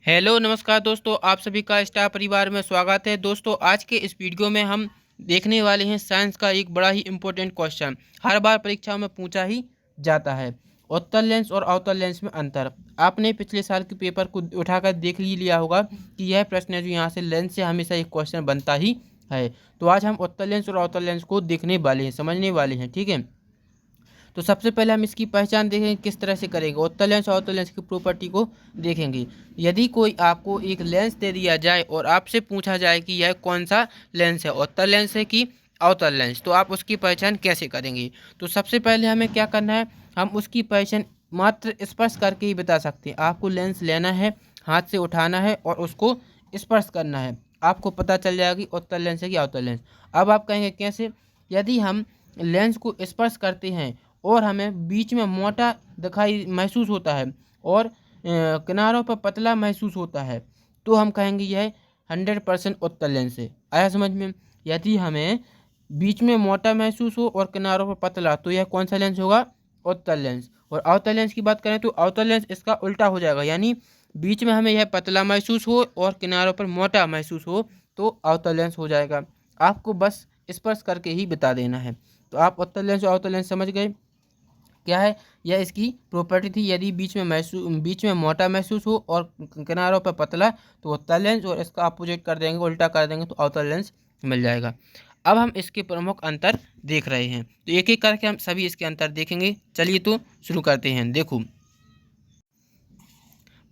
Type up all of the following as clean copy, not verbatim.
Hello नमस्कार दोस्तों, आप सभी का स्टार परिवार में स्वागत है। दोस्तों आज के इस वीडियो में हम देखने वाले हैं साइंस का एक बड़ा ही इम्पोर्टेंट क्वेश्चन। हर बार परीक्षाओं में पूछा ही जाता है। उत्तल लेंस और अवतल लेंस में अंतर। आपने पिछले साल के पेपर को उठाकर देख ही लिया होगा कि यह प्रश्न है जो यहाँ से लेंस से हमेशा एक क्वेश्चन बनता ही है। तो आज हम उत्तल लेंस और अवतल लेंस को देखने वाले हैं, समझने वाले हैं, ठीक है। तो सबसे पहले हम इसकी पहचान देखेंगे किस तरह से करेंगे। उत्तल लेंस और अवतल लेंस की प्रॉपर्टी को देखेंगे। यदि कोई आपको एक लेंस दे दिया जाए और आपसे पूछा जाए कि यह कौन सा लेंस है, उत्तल लेंस है कि अवतल लेंस, तो आप उसकी पहचान कैसे करेंगे। तो सबसे पहले हमें क्या करना है, हम उसकी पहचान मात्र स्पर्श करके ही बता सकते हैं। आपको लेंस लेना है, हाथ से उठाना है और उसको स्पर्श करना है, आपको पता चल जाएगा कि उत्तल लेंस है कि अवतल लेंस। अब आप कहेंगे कैसे। यदि हम लेंस को स्पर्श करते हैं और हमें बीच में मोटा दिखाई महसूस होता है और किनारों पर पतला महसूस होता है, तो हम कहेंगे यह 100% उत्तल लेंस है। आया समझ में। यदि हमें बीच में मोटा महसूस हो और किनारों पर पतला, तो यह कौन सा लेंस होगा, उत्तल लेंस। और अवतल लेंस की बात करें तो अवतल लेंस इसका उल्टा हो जाएगा, यानी बीच में हमें यह पतला महसूस हो और किनारों पर मोटा महसूस हो तो अवतल लेंस हो जाएगा। आपको बस स्पर्श करके ही बता देना है। तो आप उत्तल लेंस और अवतल लेंस समझ गए। क्या है, यह इसकी प्रॉपर्टी थी। यदि बीच में मोटा महसूस हो और किनारों पर पतला, तो उत्तल लेंस, और इसका अपोजिट कर देंगे, उल्टा कर देंगे, तो अवतल लेंस मिल जाएगा। अब हम इसके प्रमुख अंतर देख रहे हैं, तो एक एक करके हम सभी इसके अंतर देखेंगे। चलिए तो शुरू करते हैं। देखो,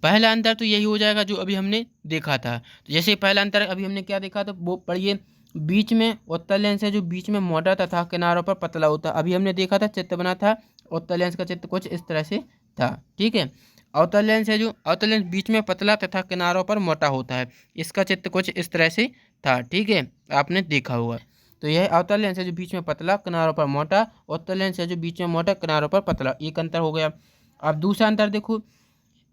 पहला अंतर तो यही हो जाएगा जो अभी हमने देखा था। तो जैसे पहला अंतर अभी हमने क्या देखा था वो पढ़िए। बीच में उत्तल लेंस है जो बीच में मोटा तथा किनारों पर पतला होता। अभी हमने देखा था, चित्र बना था, उत्तल लेंस का चित्र कुछ इस तरह से था, ठीक है। अवतल लेंस है जो अवतल लेंस बीच में पतला तथा किनारों पर मोटा होता है, इसका चित्र कुछ इस तरह से था, ठीक है, आपने देखा होगा। तो यह अवतल लेंस है जो बीच में पतला किनारों पर मोटा, उत्तल लेंस है जो बीच में मोटा किनारों पर पतला। एक अंतर हो गया। अब दूसरा अंतर देखो,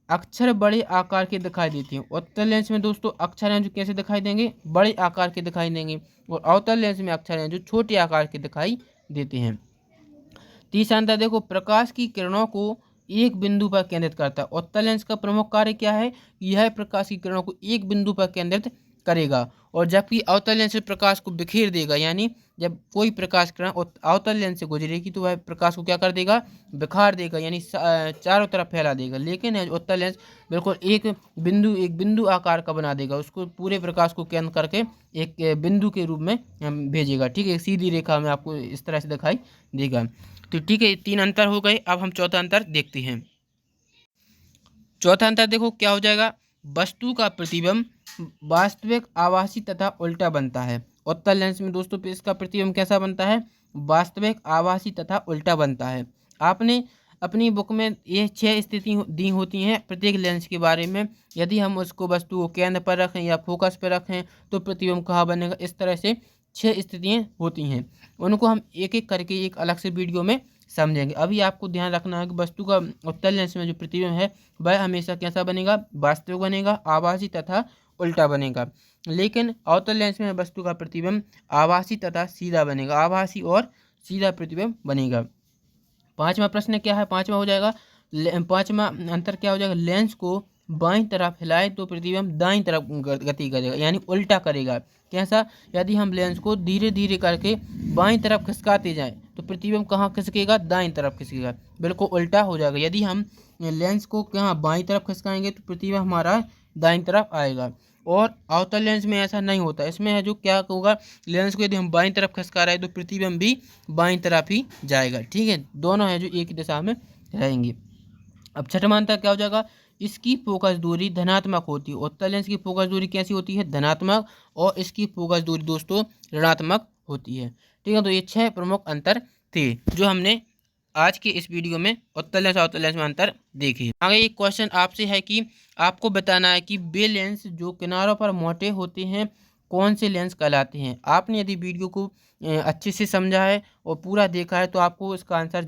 अक्षर बड़े आकार के दिखाई देते हैं। उत्तल लेंस में दोस्तों अक्षर हैं जो कैसे दिखाई देंगे, बड़े आकार के दिखाई देंगे, और अवतल लेंस में अक्षर हैं जो छोटे आकार के दिखाई देते हैं। तीसरा अंतर देखो, प्रकाश की किरणों को एक बिंदु पर केंद्रित करता है। उत्तल लेंस का प्रमुख कार्य क्या है, यह प्रकाश की किरणों को एक बिंदु पर केंद्रित करेगा, और जबकि अवतल लेंस से प्रकाश को बिखेर देगा। यानी जब कोई प्रकाश किरण अवतल लेंस से गुजरेगी तो वह प्रकाश को क्या कर देगा, बिखार देगा, यानी चारों तरफ फैला देगा। लेकिन उत्तल लेंस बिल्कुल एक बिंदु आकार का बना देगा, उसको पूरे प्रकाश को केंद्र करके एक बिंदु के रूप में भेजेगा, ठीक है। एक सीधी रेखा में आपको इस तरह से दिखाई देगा। तो ठीक है, तीन अंतर हो गए। अब हम चौथा अंतर देखते हैं। चौथा अंतर देखो क्या हो जाएगा, वस्तु का प्रतिबिंब वास्तविक, आभासी तथा उल्टा बनता है। उत्तल लेंस में दोस्तों इसका प्रतिबिंब कैसा बनता है, वास्तविक, आभासी तथा उल्टा बनता है। आपने अपनी बुक में ये 6 स्थिति दी होती हैं प्रत्येक लेंस के बारे में। यदि हम उसको वस्तु को केंद्र पर रखें या फोकस पर रखें तो प्रतिबिंब कहाँ बनेगा, इस तरह से 6 स्थितियाँ होती हैं। उनको हम एक एक करके एक अलग से वीडियो में समझेंगे। अभी आपको ध्यान रखना है कि वस्तु का उत्तल लेंस में जो प्रतिबिंब है वह हमेशा कैसा बनेगा, वास्तविक बनेगा, आभासी तथा उल्टा बनेगा। लेकिन अवतल लेंस में वस्तु का प्रतिबिंब आभासी तथा सीधा बनेगा, आभासी और सीधा प्रतिबिंब बनेगा। पांचवा प्रश्न क्या है, पांचवा हो जाएगा, पांचवा अंतर क्या हो जाएगा, लेंस को बाईं तरफ हिलाए तो प्रतिबिंब दाईं तरफ गति करेगा, यानी उल्टा करेगा। कैसा, यदि हम लेंस को धीरे धीरे करके बाईं तरफ खिसकाते जाएं तो प्रतिबिंब कहाँ खिसकेगा, दाईं तरफ खिसकेगा, बिल्कुल उल्टा हो जाएगा। यदि हम लेंस को कहाँ बाईं तरफ खिसकाएंगे तो प्रतिबिंब हमारा दाईं तरफ आएगा। और अवतल लेंस में ऐसा नहीं होता, इसमें है जो क्या होगा, लेंस को यदि हम बाईं तरफ खिसका रहे हैं तो प्रतिबिंब भी बाईं तरफ ही जाएगा, ठीक है। दोनों है जो एक ही दिशा में रहेंगे। अब छठवां अंतर क्या हो जाएगा, इसकी फोकस दूरी धनात्मक होती है। उत्तल लेंस की फोकस दूरी कैसी होती है, धनात्मक, और इसकी फोकस दूरी दोस्तों ऋणात्मक होती है, ठीक है। तो ये 6 प्रमुख अंतर थे जो हमने आज के इस वीडियो में उत्तल लेंस और अवतल लेंस में अंतर देखे। आगे एक क्वेश्चन आपसे है कि आपको बताना है कि वे लेंस जो किनारों पर मोटे होते हैं कौन से लेंस कहलाते हैं। आपने यदि वीडियो को अच्छे से समझा है और पूरा देखा है तो आपको इसका आंसर